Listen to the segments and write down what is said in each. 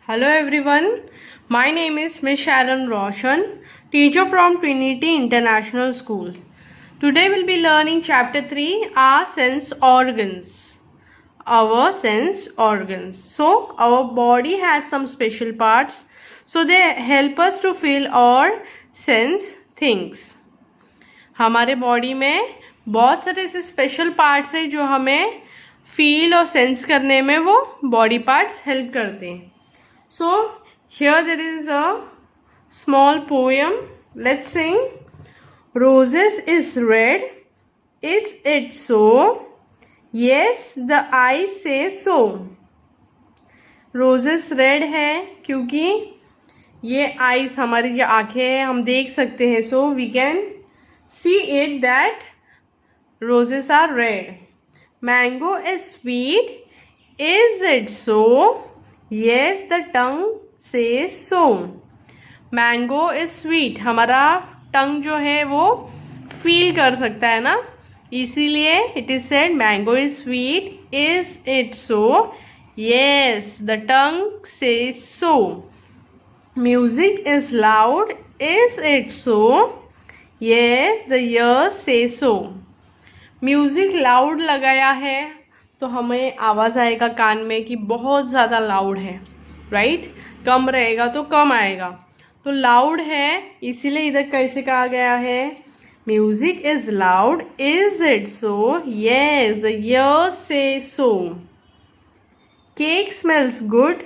Hello everyone, my name is Miss Sharon Roshan, teacher from Trinity International School. Today we'll be learning chapter 3, our sense organs. Our sense organs. So our body has some special parts, so they help us to feel or sense things. हमारे body में बहुत सारे ऐसे special parts हैं जो हमें feel और sense करने में वो बॉडी पार्ट्स हेल्प करते हैं. So here there is a small poem. Let's sing. Roses is red. Is it so? Yes, the eyes say so. Roses red है क्योंकि ये eyes हमारी जो आँखें हैं हम देख सकते हैं. So we can see it that roses are red. Mango is sweet. Is it so? Yes, the tongue says so. Mango is sweet. हमारा टंग जो है वो फील कर सकता है ना, इसीलिए it is said mango is sweet. Is it so? Yes, the tongue says so. Music is loud. Is it so? Yes, the ears say so. Music loud लगाया है तो हमें आवाज़ आएगा कान में कि बहुत ज़्यादा लाउड है, राइट. कम रहेगा तो कम आएगा. तो लाउड है इसीलिए इधर कैसे कहा गया है, music is loud. Is it so? Yes, the ears say so. Cake smells good.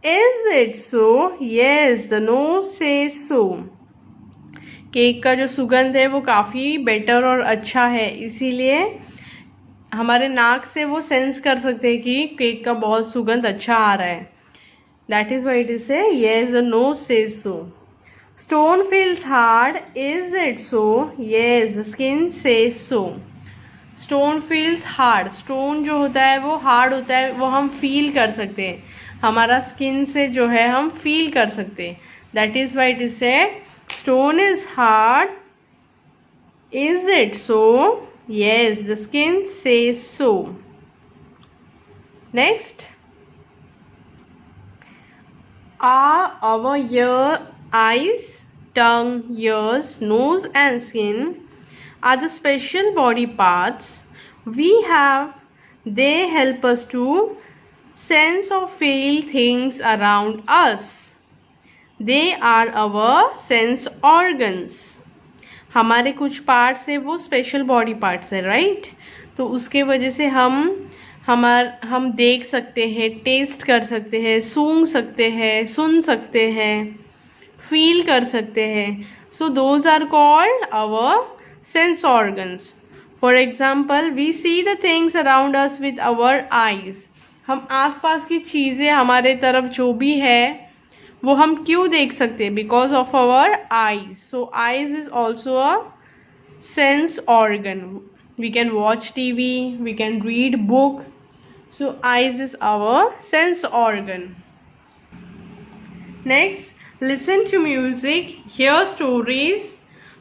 Is it so? Yes, the nose say so. Cake का जो सुगंध है वो काफ़ी बेटर और अच्छा है, इसीलिए हमारे नाक से वो सेंस कर सकते हैं कि केक का बहुत सुगंध अच्छा आ रहा है. That is why it is say yes, the nose says so. Stone feels hard. Is it so? Yes, the skin says so. Stone feels hard. Stone जो होता है वो हार्ड होता है, वो हम फील कर सकते हैं, हमारा स्किन से जो है हम फील कर सकते हैं. That is why it is say stone is hard. Is it so? Yes, the skin says so. Next, are our eyes, tongue, ears, nose and skin are the special body parts we have. They help us to sense or feel things around us. They are our sense organs. हमारे कुछ parts है वो special body parts है, right. तो उसके वजह से हम देख सकते हैं, टेस्ट कर सकते हैं, सूंघ सकते हैं, सुन सकते हैं, फील कर सकते हैं. So those are called our sense organs. For example, we see the things around us with our eyes. हम आसपास की चीज़ें हमारे तरफ जो भी है वो हम क्यों देख सकते हैं, because of our eyes. So eyes is also a sense organ. We can watch TV, we can read book. So eyes is our sense organ. Next, listen to music, hear stories.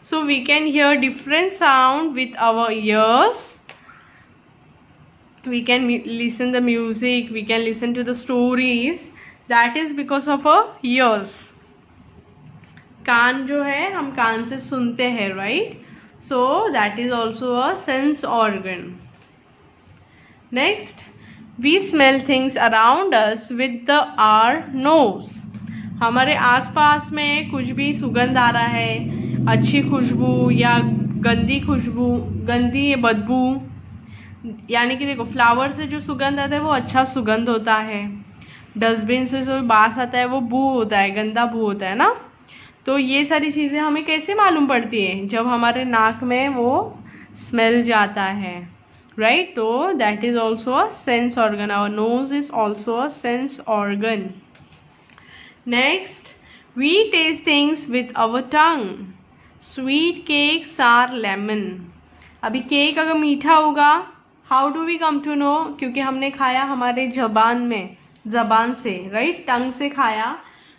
So we can hear different sound with our ears. We can listen the music, we can listen to the stories. That is because of our ears. कान जो है हम कान से सुनते हैं, right? So that is also a sense organ. Next, we smell things around us with our nose. हमारे आसपास में कुछ भी सुगंध आ रहा है, अच्छी खुशबू या गंदी खुशबू, गंदी बदबू, यानी कि देखो फ्लावर से जो सुगंध आता है वो अच्छा सुगंध होता है, डस्टबिन से जो बास आता है वो बू होता है, गंदा बू होता है ना. तो ये सारी चीज़ें हमें कैसे मालूम पड़ती है, जब हमारे नाक में वो स्मेल जाता है, राइट. तो that is also a sense organ. Our nose is also a sense organ. Next, we taste things with our tongue. Sweet cakes or lemon. अभी केक अगर मीठा होगा, how do we come to know, क्योंकि हमने खाया हमारे जबान से, राइट, टंग से खाया,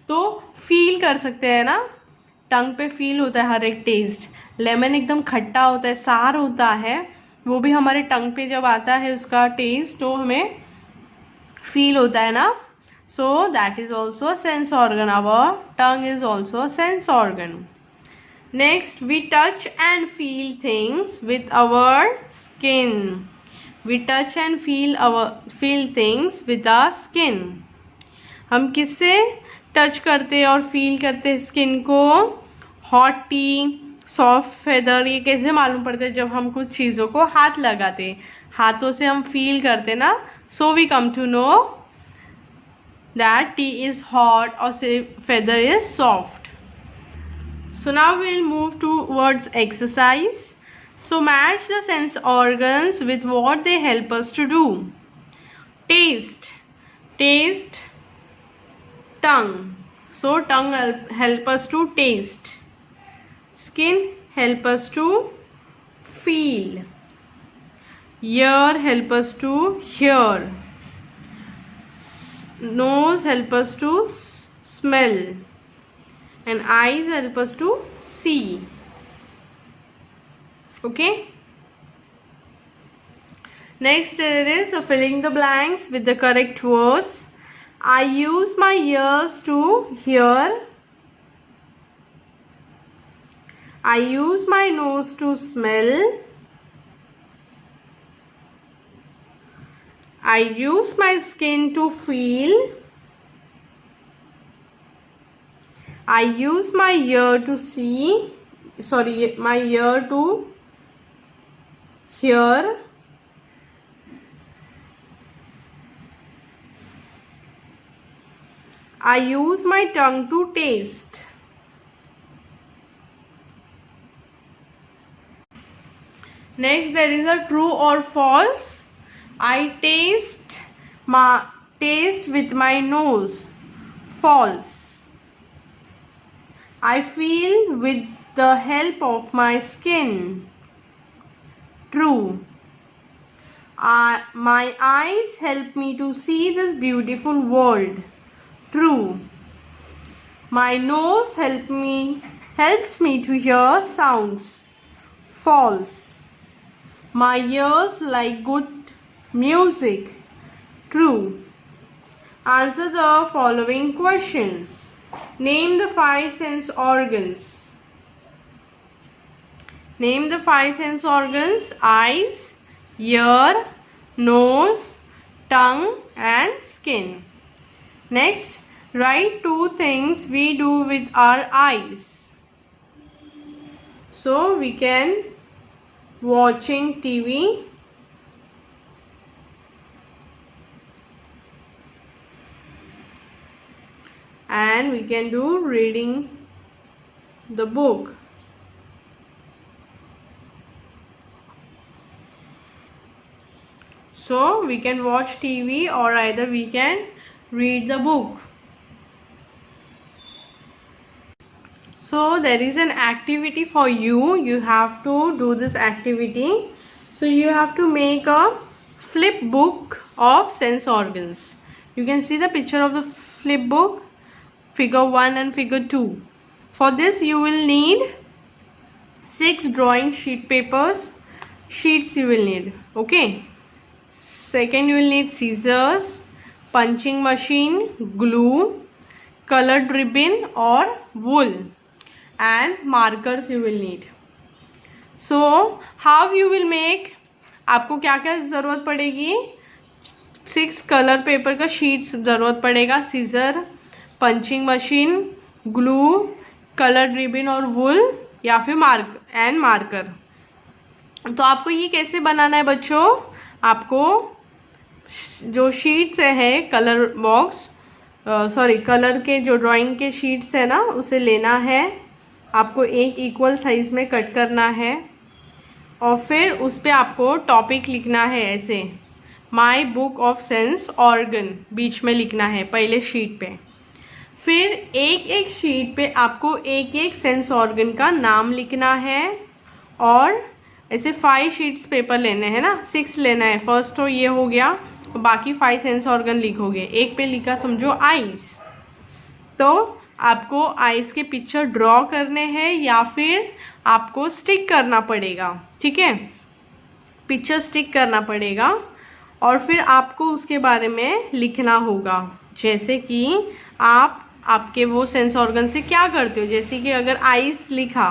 तो फील कर सकते हैं ना, टंग पे फील होता है हर एक टेस्ट. लेमन एकदम खट्टा होता है, सार होता है, वो भी हमारे टंग पे जब आता है उसका टेस्ट तो हमें फील होता है ना. So that is also a sense organ. Our tongue is also a sense organ. Next, we touch and feel things with our skin. We touch and feel things with our skin. हम किससे touch करते और feel करते skin को? Hot T, soft feather, ये कैसे मालूम पड़ता है? जब हम कुछ चीज़ों को हाथ लगाते, हाथों से हम फील करते ना. So we come to know that tea is hot और feather is soft. So now we will move towards exercise. So match the sense organs with what they help us to do. Taste, tongue. So tongue help us to taste. Skin help us to feel. Ear help us to hear. Nose help us to smell. And eyes help us to see. Okay. Next there is filling the blanks with the correct words. I use my ears to hear. I use my nose to smell. I use my skin to feel. I use my ear to see. My ear to hear. I use my tongue to taste. Next there is a true or false. I taste with my nose. False. I feel with the help of my skin. True. My eyes help me to see this beautiful world. True. My nose helps me to hear sounds. False. My ears like good music. True. Answer the following questions. Name the 5 sense organs. Name the 5 sense organs: eyes, ear, nose, tongue and skin. Next, write 2 things we do with our eyes. So we can watching TV, and we can do reading the book. So we can watch TV or either we can read the book. So there is an activity for you. You have to do this activity. So you have to make a flip book of sense organs. You can see the picture of the flip book, figure 1 and figure 2. For this you will need 6 drawing sheet papers. Sheets you will need. Okay. Second, you will need scissors, punching machine, glue, colored ribbon or wool, and markers you will need. So how you will make? आपको क्या क्या ज़रूरत पड़ेगी? 6 colour paper का sheets ज़रूरत पड़ेगा, scissor, punching machine, glue, coloured ribbon और wool या फिर मार्कर. तो आपको ये कैसे बनाना है बच्चों? आपको जो शीट्स है कलर कलर के जो ड्राइंग के शीट्स है ना, उसे लेना है. आपको एक इक्वल साइज में कट करना है और फिर उस पर आपको टॉपिक लिखना है. ऐसे my book of sense organ बीच में लिखना है पहले शीट पे. फिर एक एक शीट पे आपको एक एक सेंस ऑर्गन का नाम लिखना है. और ऐसे 5 शीट्स पेपर लेने हैं ना, 6 लेना है. फर्स्ट तो ये हो गया, बाकी 5 सेंस ऑर्गन लिखोगे. एक पे लिखा समझो आईज, तो आपको आईज के पिक्चर ड्रॉ करने हैं या फिर आपको स्टिक करना पड़ेगा. ठीक है, पिक्चर स्टिक करना पड़ेगा और फिर आपको उसके बारे में लिखना होगा. जैसे कि आपके वो सेंस ऑर्गन से क्या करते हो, जैसे कि अगर आइस लिखा,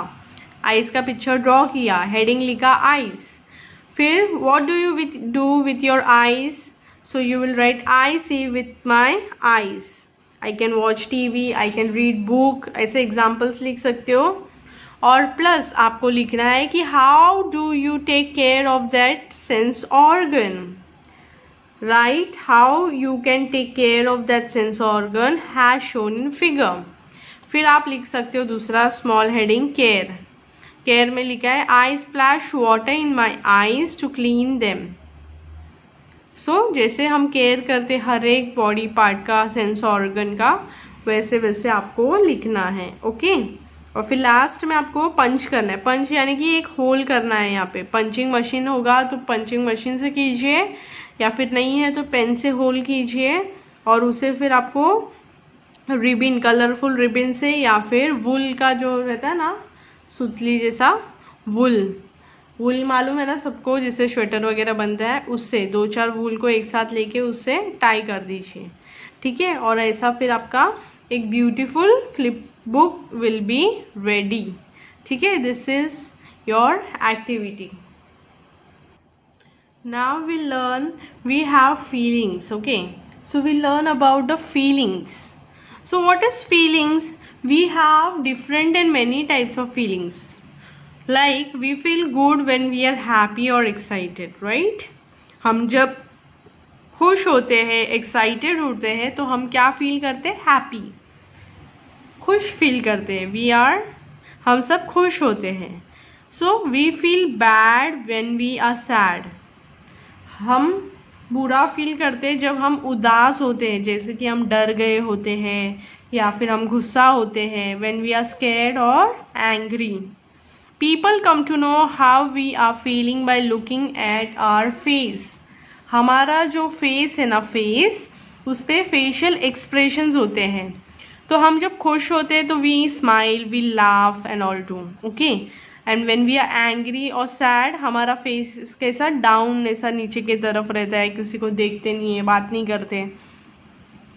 आइस का पिक्चर ड्रॉ किया, हेडिंग लिखा आइस, फिर what do you do with your eyes, so you will write I see with my eyes, I can watch TV, I can read book, ऐसे एग्जाम्पल्स लिख सकते हो। और प्लस आपको लिखना है कि how do you take care of that sense organ, right, how you can take care of that sense organ has shown in figure. फिर आप लिख सकते हो दूसरा स्मॉल हेडिंग केयर, केयर में लिखा है I splash water in my eyes to clean them. So जैसे हम केयर करते हर एक बॉडी पार्ट का, सेंस ऑर्गन का, वैसे वैसे आपको लिखना है, ओके। और फिर लास्ट में आपको पंच करना है, पंच यानी कि एक होल करना है। यहाँ पे पंचिंग मशीन होगा तो पंचिंग मशीन से कीजिए, या फिर नहीं है तो पेन से होल कीजिए, और उसे फिर आपको रिबिन, कलरफुल रिबिन से, या फिर वुल का जो रहता है ना सुतली जैसा, वुल मालूम है ना सबको, जिससे स्वेटर वगैरह बनता है, उससे 2-4 वुल को एक साथ लेके उससे टाई कर दीजिए, ठीक है। और ऐसा फिर आपका एक beautiful flip book will be ready, ठीक है। This is your activity. Now we learn, we have feelings, okay. So we learn about the feelings. So what is feelings? We have different and many types of feelings. Like we feel good when we are happy or excited, right? हम जब खुश होते हैं, excited होते हैं, तो हम क्या फील करते हैं? हैप्पी, खुश फील करते हैं। हम सब खुश होते हैं। So we feel bad when we are sad. हम बुरा फील करते हैं जब हम उदास होते हैं, जैसे कि हम डर गए होते हैं या फिर हम गुस्सा होते हैं। व्हेन वी आर स्कैर्ड और angry. People come to know how we are feeling by looking at our face. हमारा जो फेस है ना, फेस, उस पर फेशियल एक्सप्रेशंस होते हैं। तो हम जब खुश होते हैं तो we smile, we laugh and all too, okay. And when we are angry और सैड, हमारा फेस कैसा, डाउन, ऐसा नीचे की तरफ रहता है, किसी को देखते नहीं है, बात नहीं करते।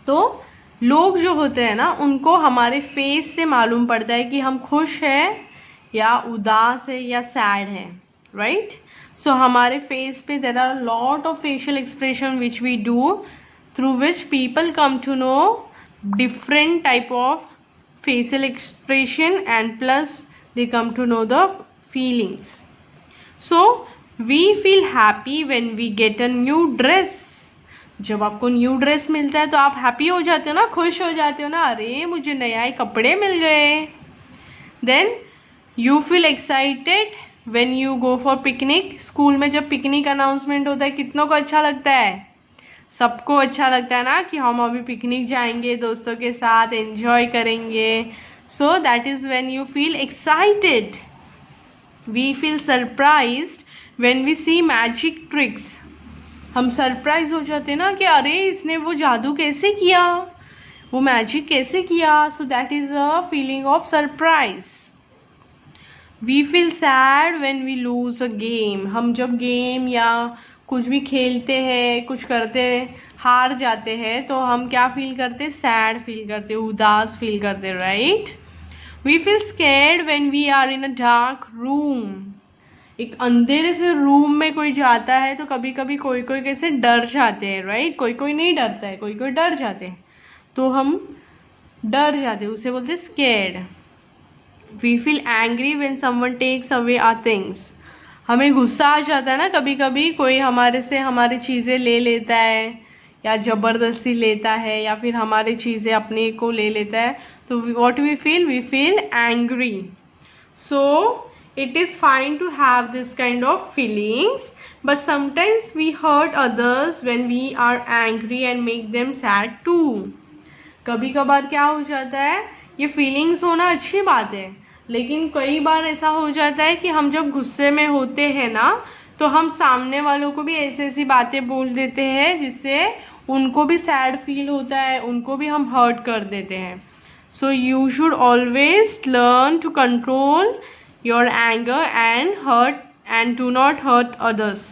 तो लोग जो होते हैं ना, उनको हमारे फेस से मालूम पड़ता है कि हम खुश हैं या उदास है या सैड है, राइट। सो हमारे फेस पे there are lot of facial expression which we do, through which people come to know different type of facial expression, and plus they come to know the feelings. So we feel happy when we get a new dress. जब आपको new dress मिलता है तो आप happy हो जाते हो ना, खुश हो जाते हो ना, अरे मुझे नए कपड़े मिल गए। Then you feel excited when you go for picnic. School में जब पिकनिक अनाउंसमेंट होता है, कितनों को अच्छा लगता है? सबको अच्छा लगता है ना कि हम अभी पिकनिक जाएंगे, दोस्तों के साथ एंजॉय करेंगे। So that is when you feel excited. We feel surprised when we see magic tricks. हम सरप्राइज हो जाते हैं ना कि अरे इसने वो जादू कैसे किया, वो मैजिक कैसे किया। So that is a feeling of surprise. We feel sad when we lose a game. हम जब गेम या कुछ भी खेलते हैं, कुछ करते हैं, हार जाते हैं, तो हम क्या फील करते? सैड फील करते, उदास फील करते, right. We feel scared when we are in a dark room. एक अंधेरे से रूम में कोई जाता है तो कभी कभी कोई कोई कैसे डर जाते हैं, राइट। कोई कोई नहीं डरता है, कोई कोई डर जाते हैं, तो हम डर जाते हैं, उसे बोलते हैं scared. We feel angry when someone takes away our things. हमें गुस्सा आ जाता है ना कभी कभी, कोई हमारे से हमारी चीज़ें ले लेता है या ज़बरदस्ती लेता है, या फिर हमारी चीज़ें अपने को ले लेता है, तो what we feel angry. So it is fine to have this kind of feelings, but sometimes we hurt others when we are angry and make them sad too. कभी कभार क्या हो जाता है, ये फीलिंग्स होना अच्छी बात है, लेकिन कई बार ऐसा हो जाता है कि हम जब गुस्से में होते हैं ना, तो हम सामने वालों को भी ऐसी ऐसी बातें बोल देते हैं जिससे उनको भी सैड फील होता है, उनको भी हम हर्ट कर देते हैं। So you should always learn to control your anger and do not hurt others.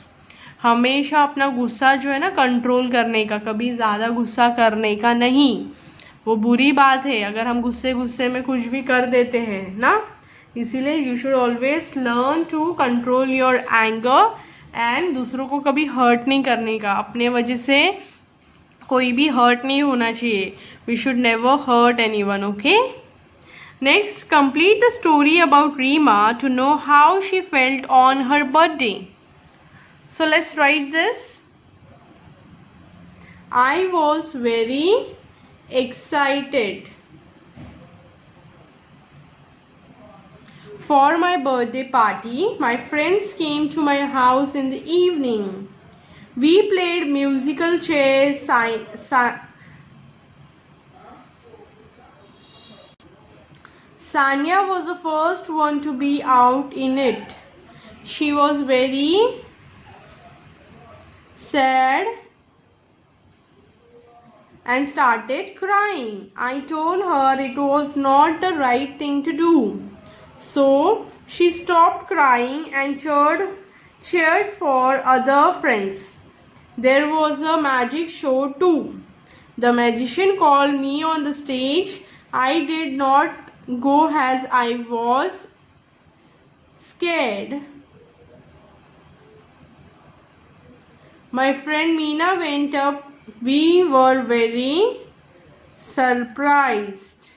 हमेशा अपना गुस्सा जो है ना कंट्रोल करने का, कभी ज़्यादा गुस्सा करने का नहीं। वो बुरी बात है अगर हम गुस्से गुस्से में कुछ भी कर देते हैं ना। इसीलिए you should always learn to control your anger and दूसरों को कभी हर्ट नहीं करने का, अपने वजह से कोई भी हर्ट नहीं होना चाहिए। We should never hurt anyone, okay. Next, complete the story about Rima to know how she felt on her birthday. So let's write this. I was very excited for my birthday party. My friends came to my house in the evening. We played musical chairs. Sanya was the first one to be out in it. She was very sad and started crying. I told her it was not the right thing to do. So she stopped crying and cheered for other friends. There was a magic show too. The magician called me on the stage. I did not go as I was scared. My friend Meena went up. We were very surprised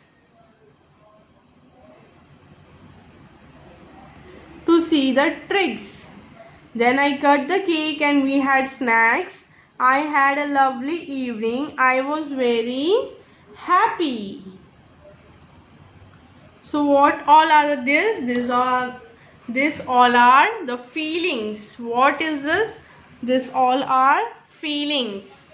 to see the tricks. Then I cut the cake and we had snacks. I had a lovely evening. I was very happy. So what all are this? This all are the feelings. What is this? This all are feelings.